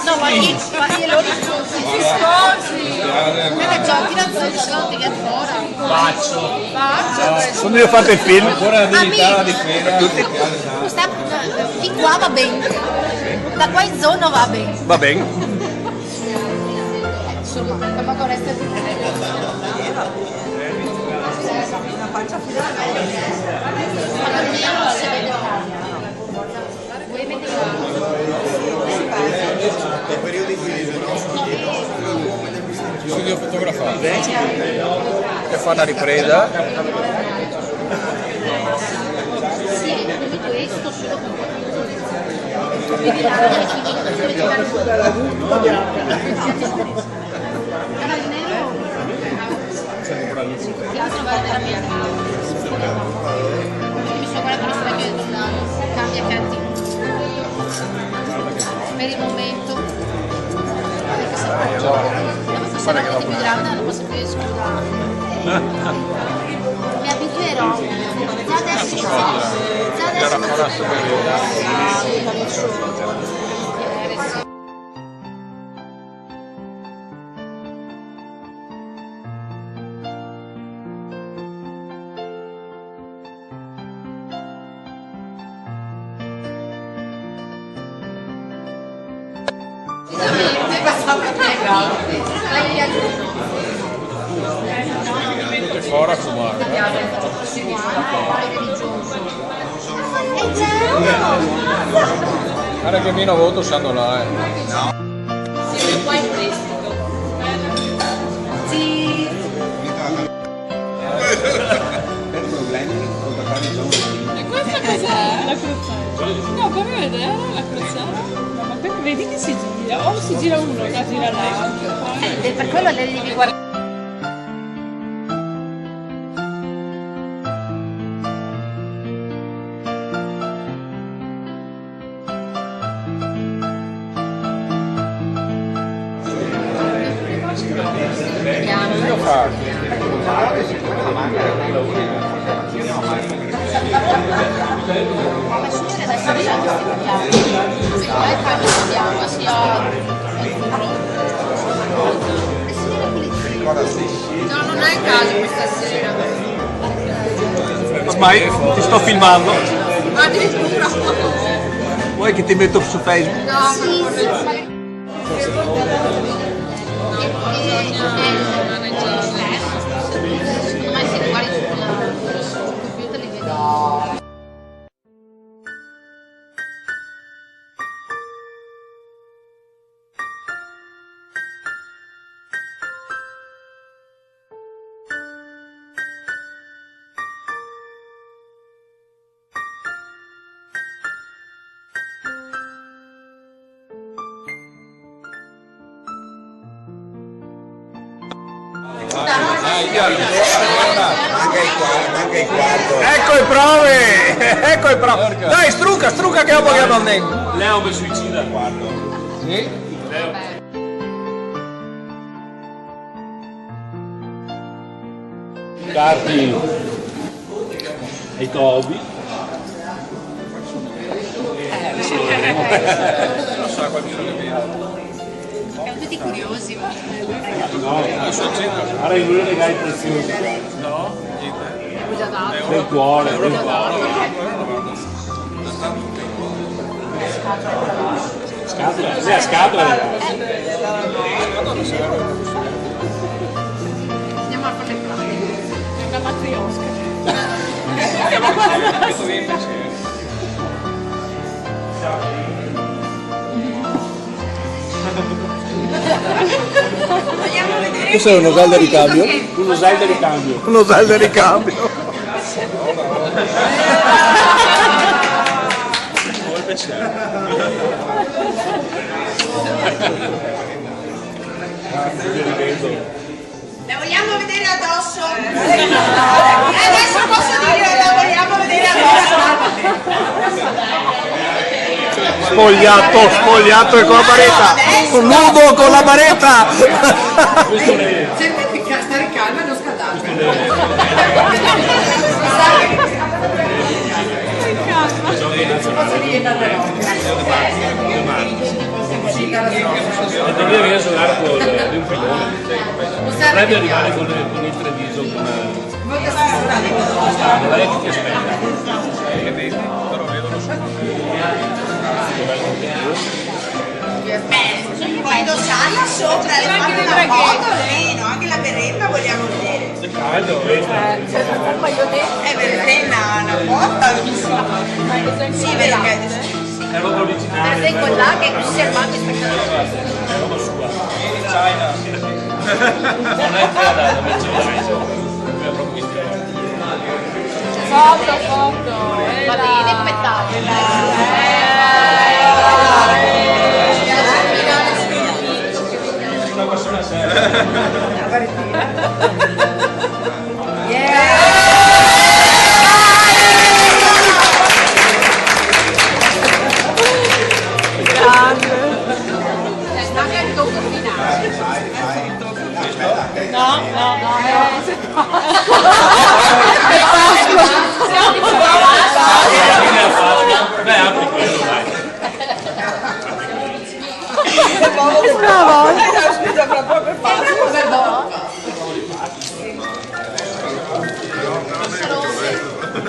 No, ma io loro si sposi. Nella giochina sono che fuori. Bacio. Quando io ho fatto il film. Ancora la dignità, la difesa. Fin qua va bene. Da qua in zona va bene. Va bene. Insomma, come resta di Ci devo fotografare. Per fare una ripresa. sì, questo solo per il momento Guarda che dopo. più grande non posso più scusare mi abituerò già adesso Tutte fuori a fumare. Guarda che meno voto sanno là, sì qua in prestito sì Per problemi, E questa cos'è? La crociera? No, fammi vedere la crociera. Ma vedi che si gira? O si gira uno che gira l'altro. per quello le devi guardare. io faccio. No, non è in casa questa sera. Ormai ti sto filmando. Addirittura. Vuoi che ti metto su Facebook? No, ma se guardi sul computer li vedi. Manca il quarto. Ecco le prove! Ecco le prove! Dai, struca che dopo che non vengo! Leo mi suicida. Sì? Carti e Toby. Non so, qualcuno che viene. Siamo tutti curiosi. No, ora i due regali preziosi. No? Niente. Del cuore, del scatola, sì, a scatola ragazzi. Andiamo a fare le prove. È una matriosca. Questo viene invece. Tu sei uno saldo di ricambio? Uno saldo di cambio. Uno saldo di ricambio. Come piacere. La vogliamo vedere addosso? Adesso posso dire la vogliamo vedere addosso? Spogliato e con la baretta! Nudo con la baretta! Cerca di stare calma e non scaldare. Posso diventare de martes. E doveva essere l'arco di un pilone. Potrebbe arrivare con il Treviso con lei che aspetta. Che vedi, però vedono solo. Poi Dosana sopra le fanno una foto, almeno, anche la berretta vogliamo vedere. È caldo, Berretta, una foto. Sì, vero che è roba originale. Sei quella che si armando e spettacolare. È roba sua. China. Non è quella da dove c'è è proprio questione. Foto. Va bene, spettacolo. Una persona seria. Manca il tocco finale. No. Beh, apri quello, dai. scusa proprio per fare.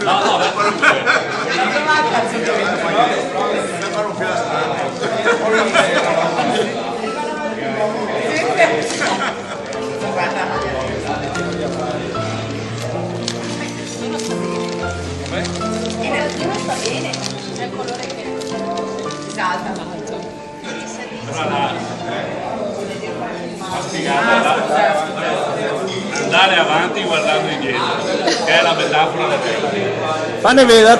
No, sta bene, è il colore che salta. andare avanti guardando indietro, che è la metafora del tempo. Fanne vedere.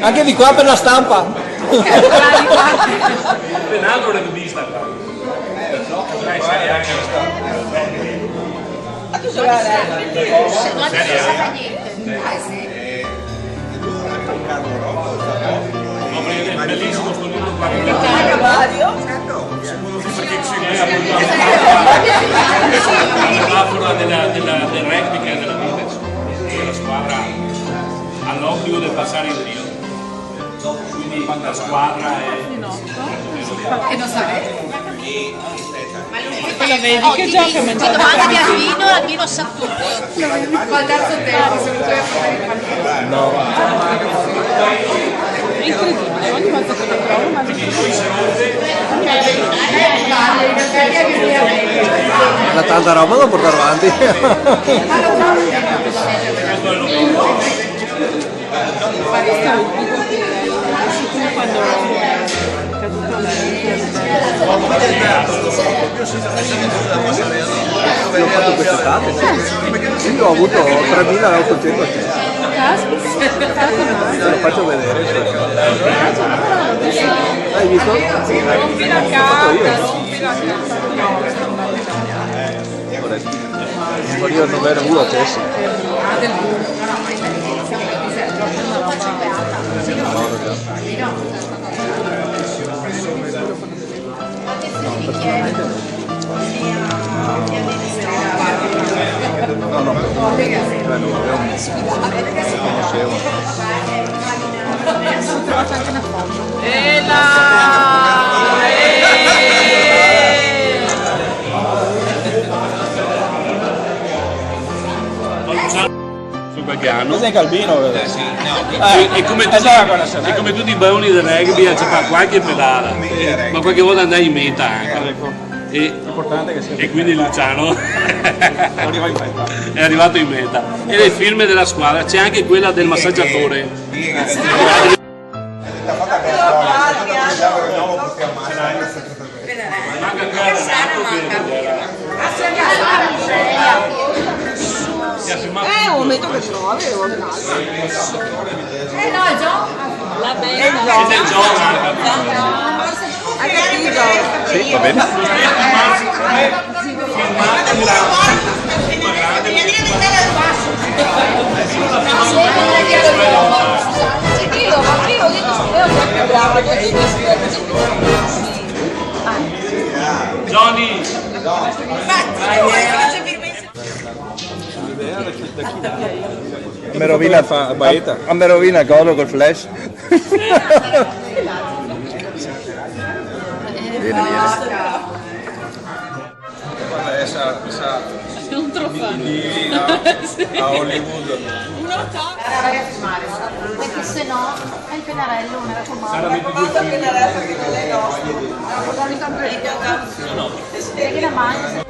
Anche di qua per la stampa. Ben altro rugbyista qua. Sai anche la stampa. Non si sa niente. No, perché è bellissimo sto libro qua. Perché la metafora del rugby che è della vita, la squadra all'obbligo del passare in Rio. Quindi la squadra è... E non sa. La vedi che gioca a mangiare? Domanda di Albino sa tutto. Col terzo tempo, se vuoi No. È incredibile, ogni volta che lo trovo mangio Da tanta roba da portare avanti. quando è caduto L'ho fatto quest'estate. Io ho avuto 3.800 accessi. Te lo faccio vedere. Hai visto? rompi la carta. Ma io non ero avuto accessi. No, su qualche anno. Cos'è Calvino? È come tutti i baoni del rugby, c'è qualche pedala, ma qualche volta andai in meta anche. E quindi Luciano è arrivato in meta. E nel film della squadra c'è anche quella del massaggiatore. Manca quella È un momento che non avevo. no, Gio. La bella. Siete giovani. Hai capito? Sì, va bene. Io ho detto che bravo, Johnny! Infatti, me rovina a me rovina cosa col flash. Vieni. Non troppo. Sì. A Hollywood. Uno top. Perché se no è il pennarello, mi raccomando. Basta che la resta che non è nostro. Perché la maglia